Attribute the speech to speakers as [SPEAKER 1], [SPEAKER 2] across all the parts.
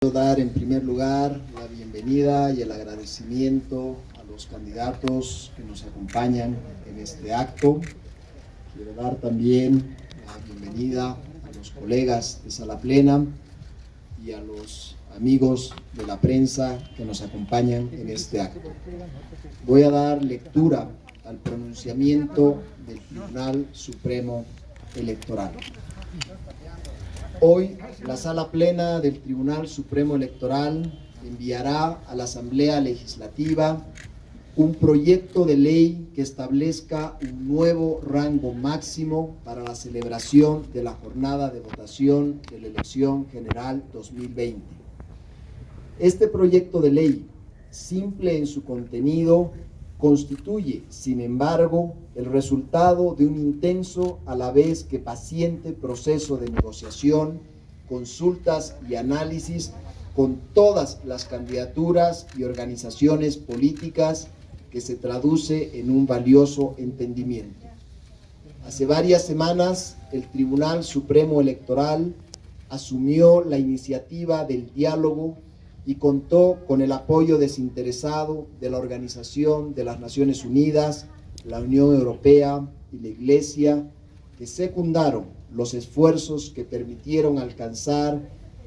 [SPEAKER 1] Quiero dar en primer lugar la bienvenida y el agradecimiento a los candidatos que nos acompañan en este acto. Quiero dar también la bienvenida a los colegas de Sala Plena y a los amigos de la prensa que nos acompañan en este acto. Voy a dar lectura al pronunciamiento del Tribunal Supremo Electoral. Hoy, la Sala Plena del Tribunal Supremo Electoral enviará a la Asamblea Legislativa un proyecto de ley que establezca un nuevo rango máximo para la celebración de la jornada de votación de la elección general 2020. Este proyecto de ley, simple en su contenido, constituye, sin embargo, el resultado de un intenso, a la vez que paciente proceso de negociación, consultas y análisis con todas las candidaturas y organizaciones políticas, que se traduce en un valioso entendimiento. Hace varias semanas, el Tribunal Supremo Electoral asumió la iniciativa del diálogo y contó con el apoyo desinteresado de la Organización de las Naciones Unidas, la Unión Europea y la Iglesia, que secundaron los esfuerzos que permitieron alcanzar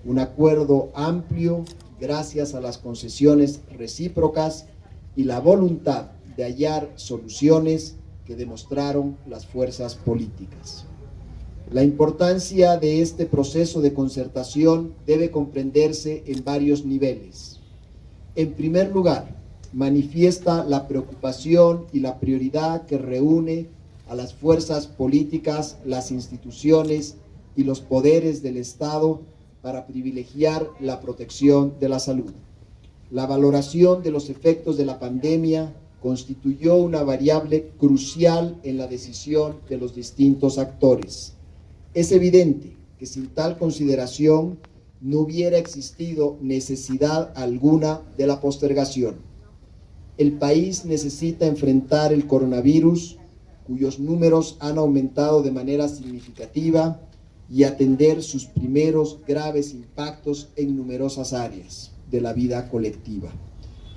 [SPEAKER 1] un acuerdo amplio gracias a las concesiones recíprocas y la voluntad de hallar soluciones que demostraron las fuerzas políticas. La importancia de este proceso de concertación debe comprenderse en varios niveles. En primer lugar, manifiesta la preocupación y la prioridad que reúne a las fuerzas políticas, las instituciones y los poderes del Estado para privilegiar la protección de la salud. La valoración de los efectos de la pandemia constituyó una variable crucial en la decisión de los distintos actores. Es evidente que sin tal consideración no hubiera existido necesidad alguna de la postergación. El país necesita enfrentar el coronavirus, cuyos números han aumentado de manera significativa, y atender sus primeros graves impactos en numerosas áreas de la vida colectiva.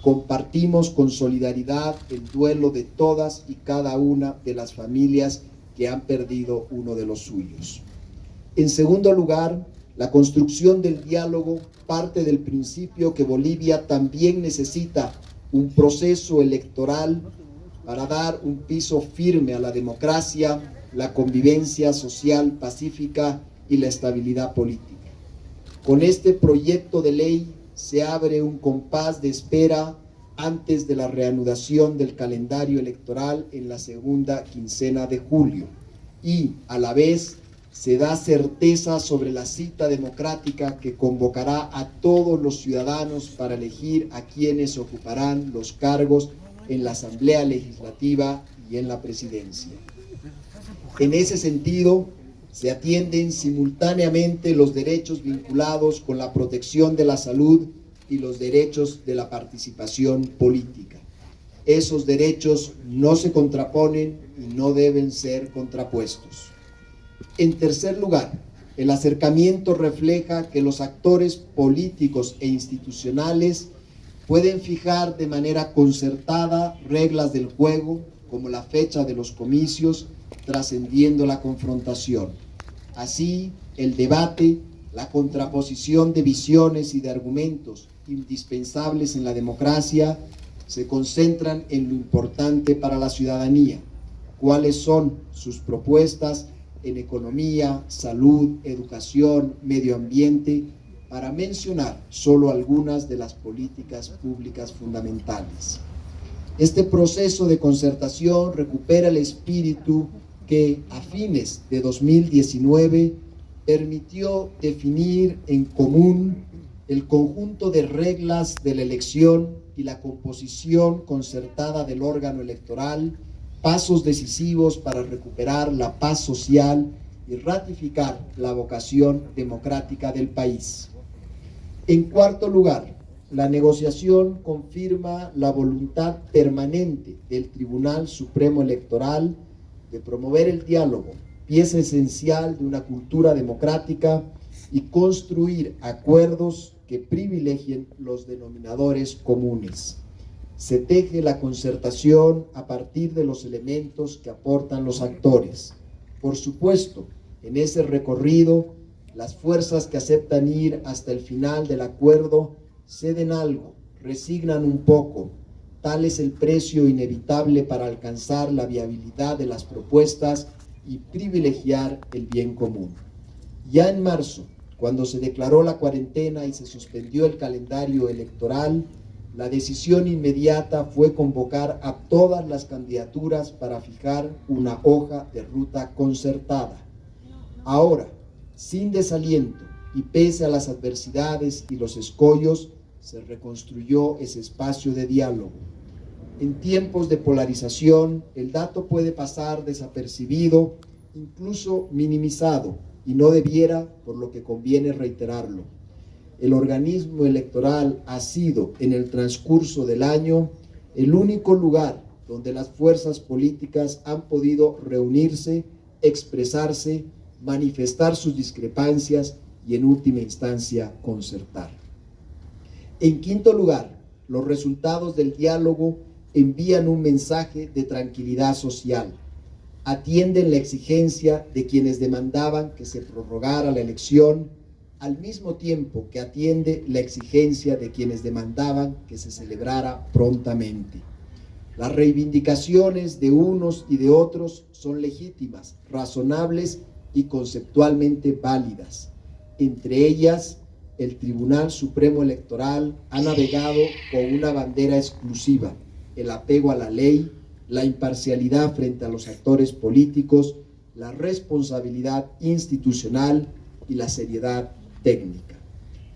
[SPEAKER 1] Compartimos con solidaridad el duelo de todas y cada una de las familias que han perdido uno de los suyos. En segundo lugar, la construcción del diálogo parte del principio que Bolivia también necesita un proceso electoral para dar un piso firme a la democracia, la convivencia social pacífica y la estabilidad política. Con este proyecto de ley se abre un compás de espera antes de la reanudación del calendario electoral en la segunda quincena de julio y, a la vez, se da certeza sobre la cita democrática que convocará a todos los ciudadanos para elegir a quienes ocuparán los cargos en la Asamblea Legislativa y en la Presidencia. En ese sentido, se atienden simultáneamente los derechos vinculados con la protección de la salud y los derechos de la participación política. Esos derechos no se contraponen y no deben ser contrapuestos. En tercer lugar, el acercamiento refleja que los actores políticos e institucionales pueden fijar de manera concertada reglas del juego, como la fecha de los comicios, trascendiendo la confrontación. Así, el debate, la contraposición de visiones y de argumentos indispensables en la democracia se concentran en lo importante para la ciudadanía, cuáles son sus propuestas en economía, salud, educación, medio ambiente, para mencionar solo algunas de las políticas públicas fundamentales. Este proceso de concertación recupera el espíritu que a fines de 2019 permitió definir en común el conjunto de reglas de la elección y la composición concertada del órgano electoral, pasos decisivos para recuperar la paz social y ratificar la vocación democrática del país. En cuarto lugar, la negociación confirma la voluntad permanente del Tribunal Supremo Electoral de promover el diálogo, pieza esencial de una cultura democrática, y construir acuerdos que privilegien los denominadores comunes. Se teje la concertación a partir de los elementos que aportan los actores. Por supuesto, en ese recorrido, las fuerzas que aceptan ir hasta el final del acuerdo ceden algo, resignan un poco. Tal es el precio inevitable para alcanzar la viabilidad de las propuestas y privilegiar el bien común. Ya en marzo, cuando se declaró la cuarentena y se suspendió el calendario electoral, la decisión inmediata fue convocar a todas las candidaturas para fijar una hoja de ruta concertada. Ahora, sin desaliento y pese a las adversidades y los escollos, se reconstruyó ese espacio de diálogo. En tiempos de polarización, el dato puede pasar desapercibido, incluso minimizado, y no debiera, por lo que conviene reiterarlo. El organismo electoral ha sido, en el transcurso del año, el único lugar donde las fuerzas políticas han podido reunirse, expresarse, manifestar sus discrepancias y, en última instancia, concertar. En quinto lugar, los resultados del diálogo envían un mensaje de tranquilidad social. Atienden la exigencia de quienes demandaban que se prorrogara la elección, al mismo tiempo que atiende la exigencia de quienes demandaban que se celebrara prontamente. Las reivindicaciones de unos y de otros son legítimas, razonables y conceptualmente válidas. Entre ellas, el Tribunal Supremo Electoral ha navegado con una bandera exclusiva: el apego a la ley, la imparcialidad frente a los actores políticos, la responsabilidad institucional y la seriedad técnica.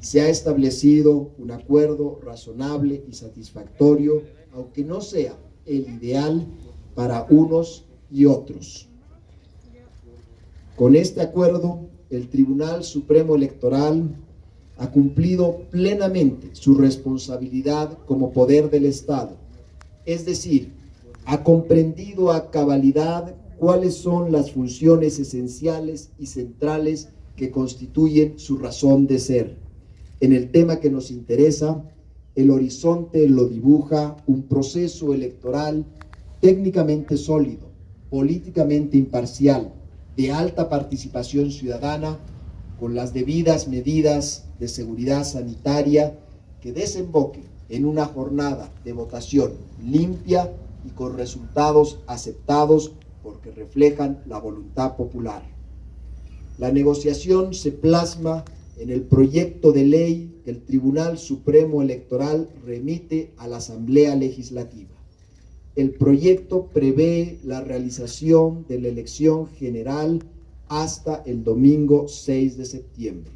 [SPEAKER 1] Se ha establecido un acuerdo razonable y satisfactorio, aunque no sea el ideal para unos y otros. Con este acuerdo, el Tribunal Supremo Electoral ha cumplido plenamente su responsabilidad como poder del Estado, es decir, ha comprendido a cabalidad cuáles son las funciones esenciales y centrales que constituyen su razón de ser. En el tema que nos interesa, el horizonte lo dibuja un proceso electoral técnicamente sólido, políticamente imparcial, de alta participación ciudadana, con las debidas medidas de seguridad sanitaria que desemboquen en una jornada de votación limpia y con resultados aceptados porque reflejan la voluntad popular. La negociación se plasma en el proyecto de ley que el Tribunal Supremo Electoral remite a la Asamblea Legislativa. El proyecto prevé la realización de la elección general hasta el domingo 6 de septiembre.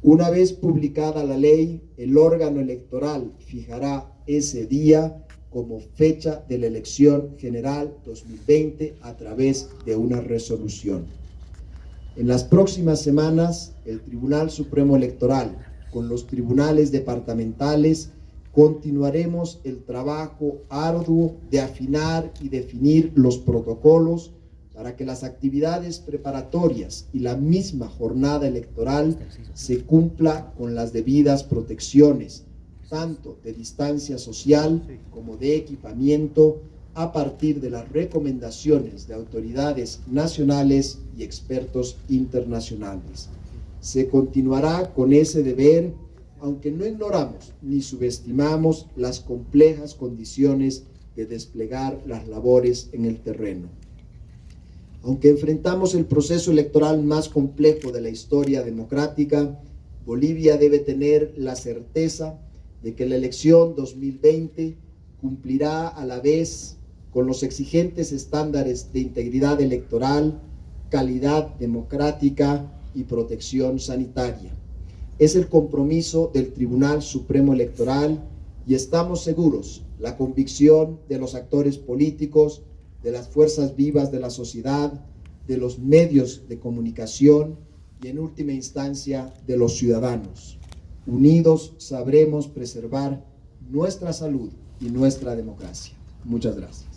[SPEAKER 1] Una vez publicada la ley, el órgano electoral fijará ese día como fecha de la elección general 2020 a través de una resolución. En las próximas semanas, el Tribunal Supremo Electoral, con los tribunales departamentales, continuaremos el trabajo arduo de afinar y definir los protocolos para que las actividades preparatorias y la misma jornada electoral se cumpla con las debidas protecciones, tanto de distancia social como de equipamiento, a partir de las recomendaciones de autoridades nacionales y expertos internacionales. Se continuará con ese deber, aunque no ignoramos ni subestimamos las complejas condiciones de desplegar las labores en el terreno. Aunque enfrentamos el proceso electoral más complejo de la historia democrática, Bolivia debe tener la certeza de que la elección 2020 cumplirá a la vez con los exigentes estándares de integridad electoral, calidad democrática y protección sanitaria. Es el compromiso del Tribunal Supremo Electoral y estamos seguros la convicción de los actores políticos, de las fuerzas vivas de la sociedad, de los medios de comunicación y, en última instancia, de los ciudadanos. Unidos sabremos preservar nuestra salud y nuestra democracia. Muchas gracias.